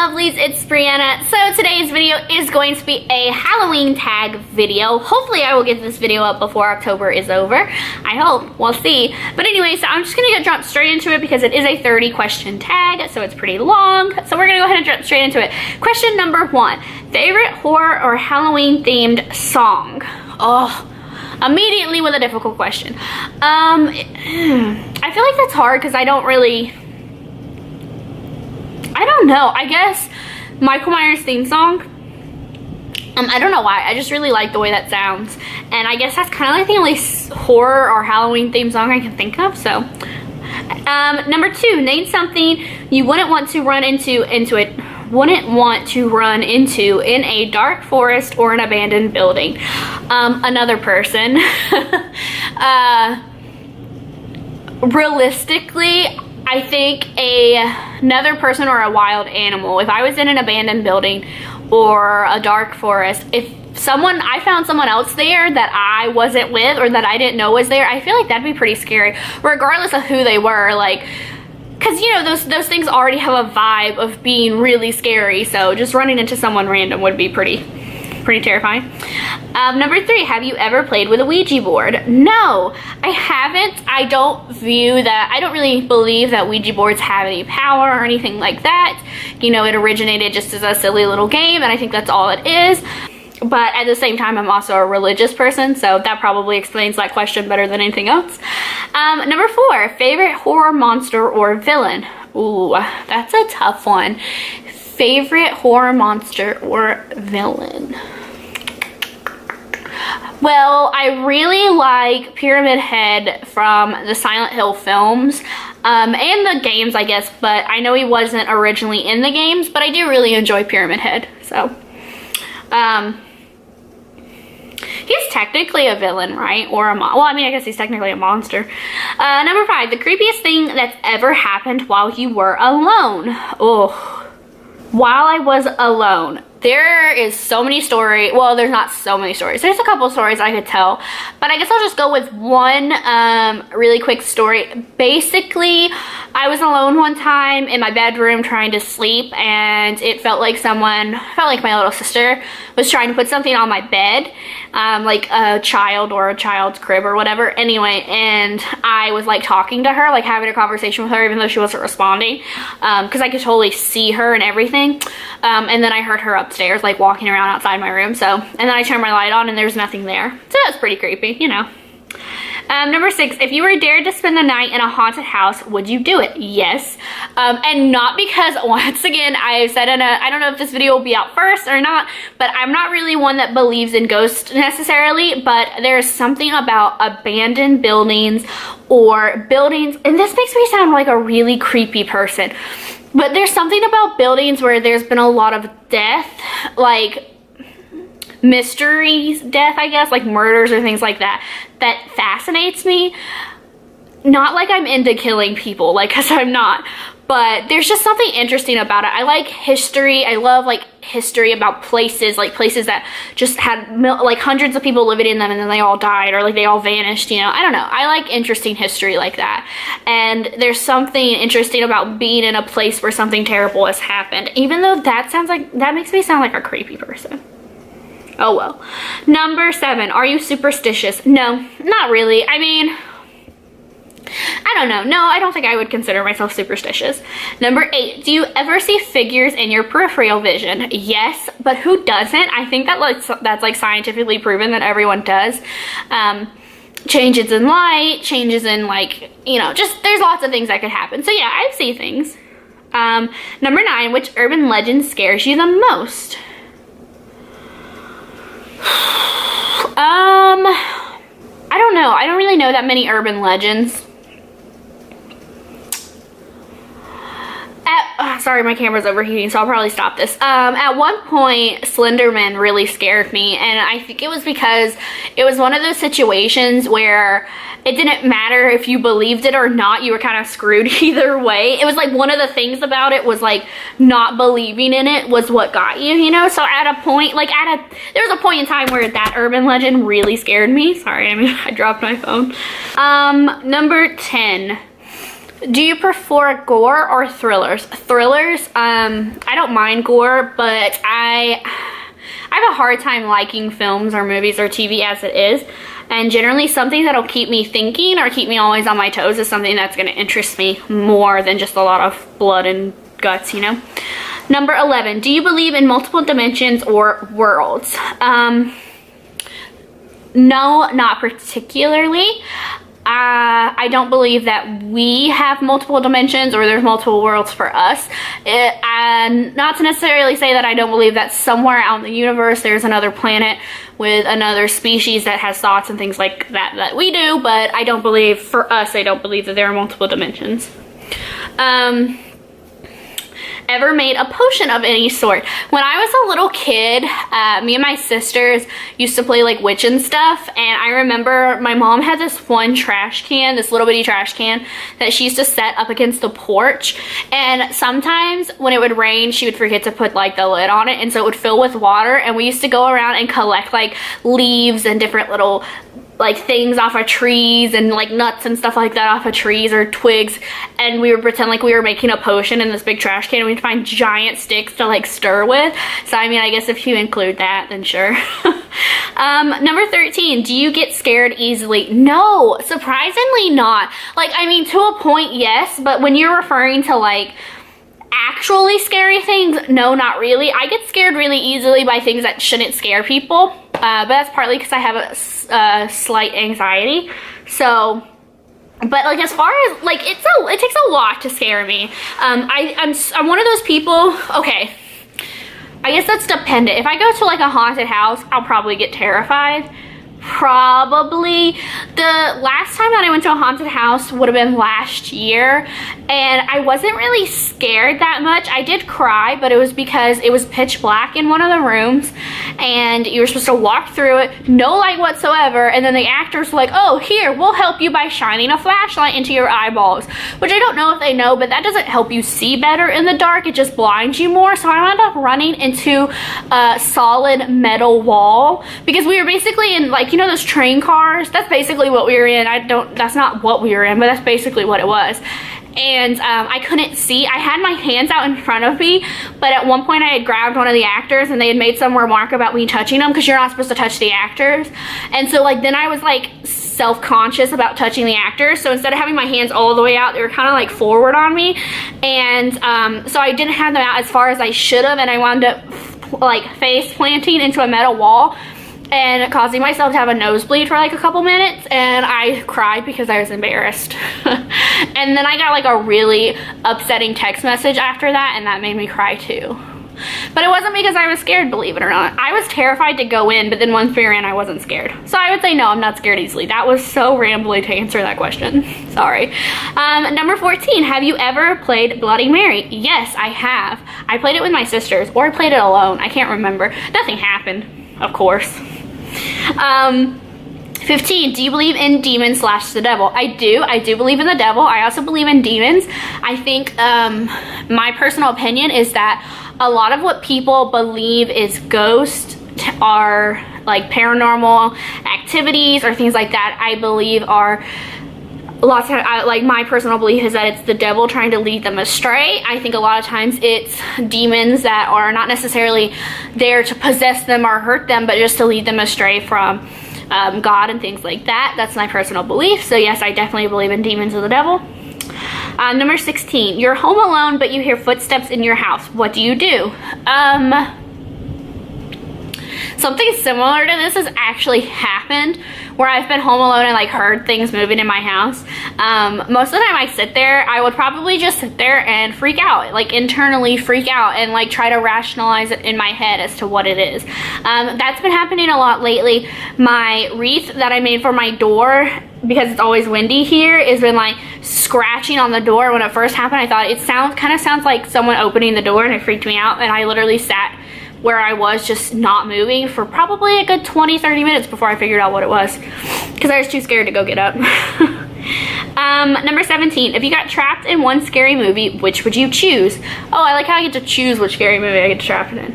lovelies, it's Brianna. So today's video is going to be a Halloween tag video. Hopefully I will get this video up before October is over. I hope, we'll see. But anyway, so I'm just gonna jump straight into it because it is a 30 question tag, so it's pretty long. So we're gonna go ahead and jump straight into it. Question number 1, favorite horror or Halloween themed song? Oh, immediately with a difficult question. I feel like that's hard because I don't know. I guess Michael Myers theme song. I don't know why. I just really like the way that sounds. And I guess that's kind of like the only horror or Halloween theme song I can think of. So, number 2, name something you wouldn't want to run into in a dark forest or an abandoned building. Another person. Realistically, I think another person or a wild animal. If I was in an abandoned building or a dark forest, if I found someone else there that I wasn't with or that I didn't know was there, I feel like that'd be pretty scary, regardless of who they were. Like, because you know, those things already have a vibe of being really scary, so just running into someone random would be pretty terrifying. Number 3, have you ever played with a Ouija board? No, I haven't. I don't really believe that Ouija boards have any power or anything like that. You know, it originated just as a silly little game, and I think that's all it is. But at the same time, I'm also a religious person, so that probably explains that question better than anything else. Number 4, favorite horror monster or villain? Ooh, that's a tough one. Favorite horror monster or villain? Well, I really like Pyramid Head from the Silent Hill films, and the games, I guess, but I know he wasn't originally in the games, but I do really enjoy Pyramid Head, so. He's technically a villain, right? Or well, I mean, I guess he's technically a monster. Number 5, the creepiest thing that's ever happened while you were alone. Oh. While I was alone, there is so many stories. Well, there's not so many stories. There's a couple stories I could tell, but I guess I'll just go with one really quick story. Basically, I was alone one time in my bedroom trying to sleep, and it felt like my little sister was trying to put something on my bed, like a child or a child's crib or whatever. Anyway, and I was like talking to her, like having a conversation with her, even though she wasn't responding, because I could totally see her and everything. And then I heard her upstairs, like walking around outside my room. So, and then I turned my light on and there's nothing there. So that's pretty creepy, you know. Number 6, if you were dared to spend the night in a haunted house, would you do it? Yes. And not because, once again, I've said I don't know if this video will be out first or not, but I'm not really one that believes in ghosts necessarily, but there's something about abandoned buildings or buildings, and this makes me sound like a really creepy person, but there's something about buildings where there's been a lot of death, like mysteries, death, I guess, like murders or things like that, that fascinates me. Not like I'm into killing people, like, because I'm not, but there's just something interesting about it. I like history. I love like history about places, like places that just had like hundreds of people living in them and then they all died or like they all vanished, you know. I don't know. I like interesting history like that. And there's something interesting about being in a place where something terrible has happened, even though that makes me sound like a creepy person. Oh well. Number 7, are you superstitious? No, not really. I mean, I don't know. No, I don't think I would consider myself superstitious. Number 8, do you ever see figures in your peripheral vision? Yes, but who doesn't? I think that's like scientifically proven that everyone does. Changes in light, changes in, like, you know, just there's lots of things that could happen. So yeah, I see things. Number 9, which urban legend scares you the most? I don't know. I don't really know that many urban legends. Sorry, my camera's overheating, so I'll probably stop this. At one point, Slenderman really scared me, and I think it was because it was one of those situations where it didn't matter if you believed it or not, you were kind of screwed either way. It was like one of the things about it was like not believing in it was what got you, you know? So at a point, there was a point in time where that urban legend really scared me. Sorry, I dropped my phone. Number 10. Do you prefer gore or thrillers? Thrillers, I don't mind gore, but I have a hard time liking films or movies or TV as it is. And generally something that'll keep me thinking or keep me always on my toes is something that's going to interest me more than just a lot of blood and guts, you know? Number 11, do you believe in multiple dimensions or worlds? No, not particularly. I don't believe that we have multiple dimensions or there's multiple worlds for us. And not to necessarily say that I don't believe that somewhere out in the universe there's another planet with another species that has thoughts and things like that we do, but I don't believe, for us, I don't believe that there are multiple dimensions. Ever made a potion of any sort? When I was a little kid, me and my sisters used to play like witch and stuff, and I remember my mom had this one trash can, this little bitty trash can that she used to set up against the porch, and sometimes when it would rain she would forget to put like the lid on it, and so it would fill with water, and we used to go around and collect like leaves and different little like things off of trees and like nuts and stuff like that off of trees or twigs, and we would pretend like we were making a potion in this big trash can, and we'd find giant sticks to like stir with. So I mean, I guess if you include that, then sure. Number 13, do you get scared easily? No, surprisingly not. Like, I mean, to a point, yes, but when you're referring to like actually scary things, no, not really. I get scared really easily by things that shouldn't scare people, but that's partly because I have a slight anxiety. So, but like as far as like it takes a lot to scare me. I'm one of those people. Okay, I guess that's dependent. If I go to like a haunted house, I'll probably get terrified. Probably. The last time that I went to a haunted house would have been last year, and I wasn't really scared that much. I did cry, but it was because it was pitch black in one of the rooms, and you were supposed to walk through it, no light whatsoever, and then the actors were like, oh, here, we'll help you by shining a flashlight into your eyeballs, which I don't know if they know, but that doesn't help you see better in the dark. It just blinds you more. So I wound up running into a solid metal wall, because we were basically in, like, you know those train cars? That's basically what we were in. That's not what we were in, but that's basically what it was. And I couldn't see. I had my hands out in front of me, but at one point I had grabbed one of the actors, and they had made some remark about me touching them, because you're not supposed to touch the actors. And so like then I was like self-conscious about touching the actors, so instead of having my hands all the way out, they were kind of like forward on me, and so I didn't have them out as far as I should have, and I wound up like face planting into a metal wall and causing myself to have a nosebleed for like a couple minutes, and I cried because I was embarrassed. And then I got like a really upsetting text message after that, and that made me cry too. But it wasn't because I was scared, believe it or not. I was terrified to go in, but then once we were in, I wasn't scared. So I would say no, I'm not scared easily. That was so rambly to answer that question. Sorry. Number 14, have you ever played Bloody Mary? Yes, I have. I played it with my sisters, or I played it alone. I can't remember. Nothing happened, of course. 15, do you believe in demons / the devil? I do believe in the devil. I also believe in demons. I think my personal opinion is that a lot of what people believe is ghosts are like paranormal activities or things like that, I believe are lots of times, like my personal belief is that it's the devil trying to lead them astray. I think a lot of times it's demons that are not necessarily there to possess them or hurt them, but just to lead them astray from God and things like that. That's my personal belief. So yes, I definitely believe in demons or the devil. Number 16, you're home alone, but you hear footsteps in your house. What do you do? Something similar to this has actually happened, where I've been home alone and like heard things moving in my house. Most of the time I sit there, I would probably just sit there and freak out, like internally freak out and like try to rationalize it in my head as to what it is. That's been happening a lot lately. My wreath that I made for my door, because it's always windy here, has been like scratching on the door. When it first happened, I thought it kind of sounds like someone opening the door, and it freaked me out, and I literally sat where I was just not moving for probably a good 20-30 minutes before I figured out what it was, because I was too scared to go get up. Number 17, if you got trapped in one scary movie, which would you choose? Oh, I like how I get to choose which scary movie I get trapped in.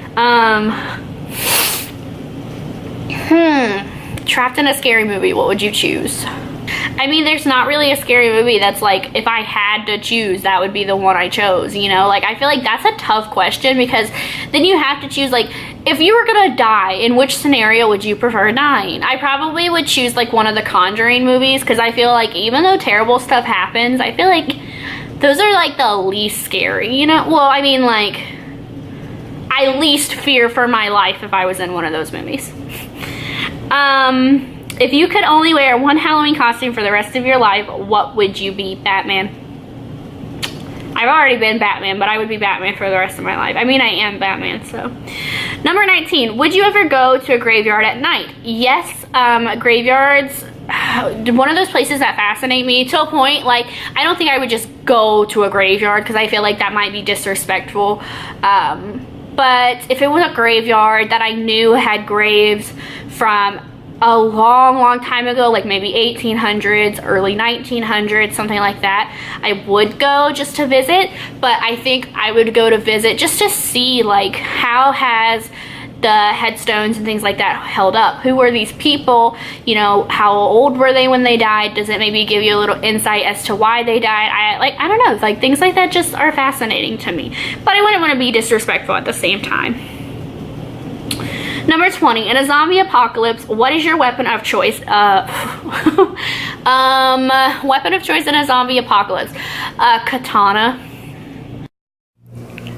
Trapped in a scary movie, what would you choose? I mean, there's not really a scary movie that's like, if I had to choose, that would be the one I chose, you know? Like, I feel like that's a tough question, because then you have to choose, like, if you were gonna die, in which scenario would you prefer dying? I probably would choose, like, one of the Conjuring movies, because I feel like even though terrible stuff happens, I feel like those are, like, the least scary, you know? Well, I mean, like, I least fear for my life if I was in one of those movies. If you could only wear one Halloween costume for the rest of your life, what would you be? Batman. I've already been Batman, but I would be Batman for the rest of my life. I mean, I am Batman, so. Number 19, would you ever go to a graveyard at night? Yes, graveyards, one of those places that fascinate me to a point. Like, I don't think I would just go to a graveyard, because I feel like that might be disrespectful. But if it was a graveyard that I knew had graves from a long time ago, like maybe 1800s, early 1900s, something like that, I would go just to visit. But I think I would go to visit just to see, like, how has the headstones and things like that held up? Who were these people? You know, how old were they when they died? Does it maybe give you a little insight as to why they died? I don't know, like, things like that just are fascinating to me. But I wouldn't want to be disrespectful at the same time. Number 20, in a zombie apocalypse, what is your weapon of choice? Weapon of choice in a zombie apocalypse. Katana.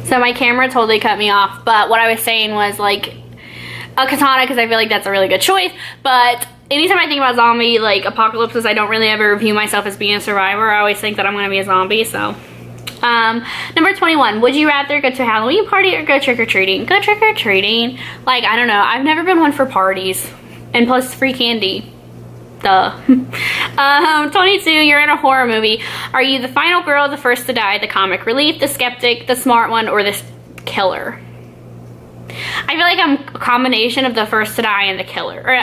So my camera totally cut me off, but what I was saying was, like, a katana, because I feel like that's a really good choice. But anytime I think about zombie, like, apocalypses, I don't really ever view myself as being a survivor. I always think that I'm going to be a zombie, so. Number 21, would you rather go to a Halloween party or go trick-or-treating? Go trick-or-treating. Like, I don't know, I've never been one for parties. And plus, free candy. Duh. 22, you're in a horror movie. Are you the final girl, the first to die, the comic relief, the skeptic, the smart one, or the killer? I feel like I'm a combination of the first to die and the killer. Or,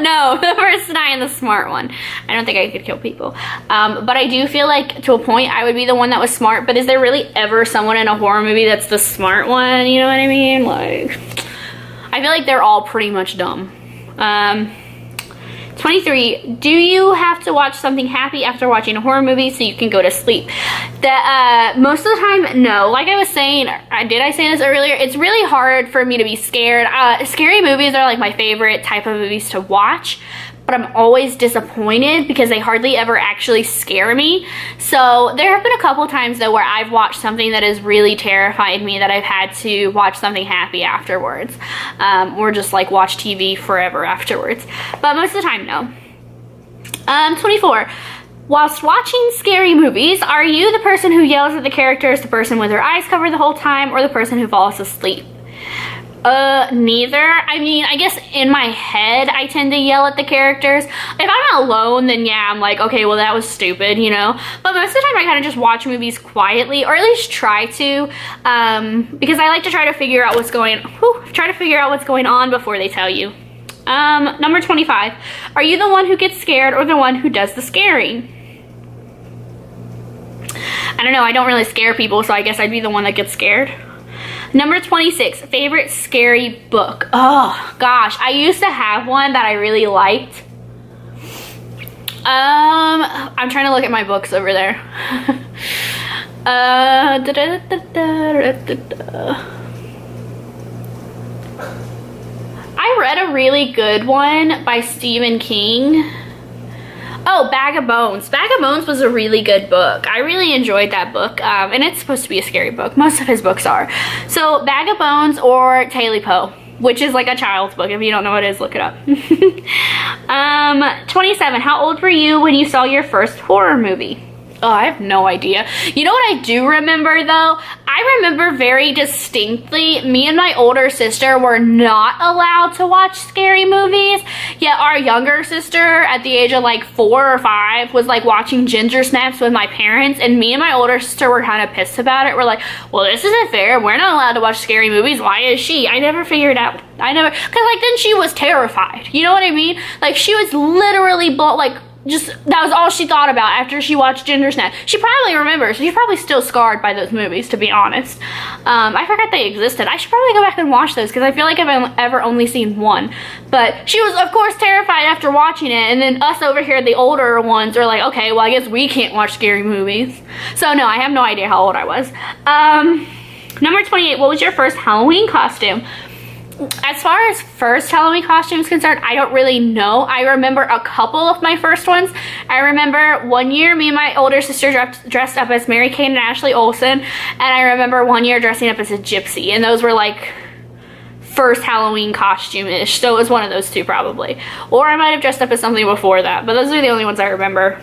no, the first to die and the smart one. I don't think I could kill people. But I do feel like, to a point, I would be the one that was smart. But is there really ever someone in a horror movie that's the smart one? You know what I mean? Like, I feel like they're all pretty much dumb. 23, do you have to watch something happy after watching a horror movie so you can go to sleep? Most of the time, no. Like I was saying, did I say this earlier? It's really hard for me to be scared. Scary movies are like my favorite type of movies to watch, but I'm always disappointed because they hardly ever actually scare me. So there have been a couple times though where I've watched something that has really terrified me that I've had to watch something happy afterwards, or just like watch TV forever afterwards. But most of the time, no. 24. Whilst watching scary movies, are you the person who yells at the characters, the person with their eyes covered the whole time, or the person who falls asleep? Neither. I mean, I guess in my head, I tend to yell at the characters. If I'm alone, then yeah, I'm like, okay, well, that was stupid, you know? But most of the time, I kind of just watch movies quietly, or at least try to, because I like to try to figure out what's going on before they tell you. Number 25. Are you the one who gets scared or the one who does the scaring? I don't know, I don't really scare people, so I guess I'd be the one that gets scared. Number 26, favorite scary book. Oh gosh, I used to have one that I really liked. I'm trying to look at my books over there. I read a really good one by Stephen King. Oh, Bag of Bones. Bag of Bones was a really good book. I really enjoyed that book, and it's supposed to be a scary book. Most of his books are. So, Bag of Bones or Taily Poe, which is like a child's book. If you don't know what it is, look it up. 27. How old were you when you saw your first horror movie? Oh, I have no idea. You know what I do remember, though? I remember very distinctly, me and my older sister were not allowed to watch scary movies, yet our younger sister, at the age of like 4 or 5, was like watching Ginger Snaps with my parents, and me and my older sister were kind of pissed about it. We're like, well, this isn't fair. We're not allowed to watch scary movies. Why is she? I never figured out. Because like then she was terrified. You know what I mean? Like she was literally that was all she thought about after she watched Ginger Snap. She probably remembers. She's probably still scarred by those movies, to be honest. I forgot they existed. I should probably go back and watch those because I feel like I've ever only seen one. But she was, of course, terrified after watching it. And then us over here, the older ones, are like, okay, well, I guess we can't watch scary movies. So, no, I have no idea how old I was. Number 28, what was your first Halloween costume? As far as first Halloween costume is concerned, I don't really know. I remember a couple of my first ones. I remember one year me and my older sister dressed up as Mary Kate and Ashley Olsen, and I remember one year dressing up as a gypsy, and those were like first Halloween costume-ish, so it was one of those two probably. Or I might have dressed up as something before that, but those are the only ones I remember.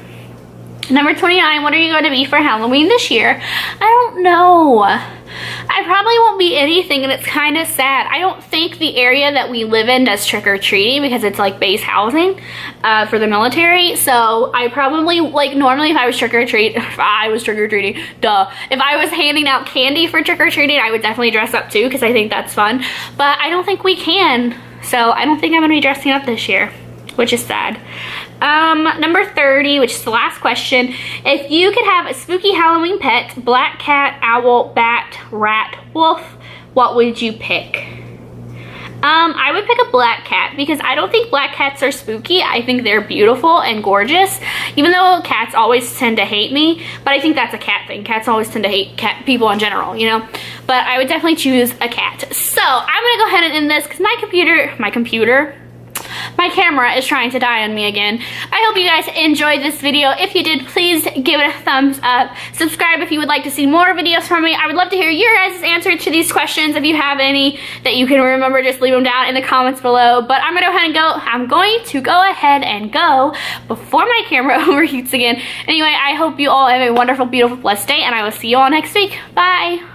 Number 29, what are you going to be for Halloween this year? I don't know. I probably won't be anything, and it's kind of sad. I don't think the area that we live in does trick-or-treating because it's like base housing for the military. So I probably, like, normally if I was trick-or-treating, if I was handing out candy for trick-or-treating, I would definitely dress up too because I think that's fun. But I don't think we can. So I don't think I'm going to be dressing up this year, which is sad. Number 30, which is the last question. If you could have a spooky Halloween pet, black cat, owl, bat, rat, wolf, what would you pick? I would pick a black cat because I don't think black cats are spooky. I think they're beautiful and gorgeous, even though cats always tend to hate me, but I think that's a cat thing. Cats always tend to hate people in general, you know? But I would definitely choose a cat. So I'm gonna go ahead and end this because my camera is trying to die on me again. I hope you guys enjoyed this video. If you did, please give it a thumbs up. Subscribe if you would like to see more videos from me. I would love to hear your guys' answers to these questions. If you have any that you can remember, just leave them down in the comments below. But I'm going to go ahead and go before my camera overheats again. Anyway, I hope you all have a wonderful, beautiful, blessed day, and I will see you all next week. Bye.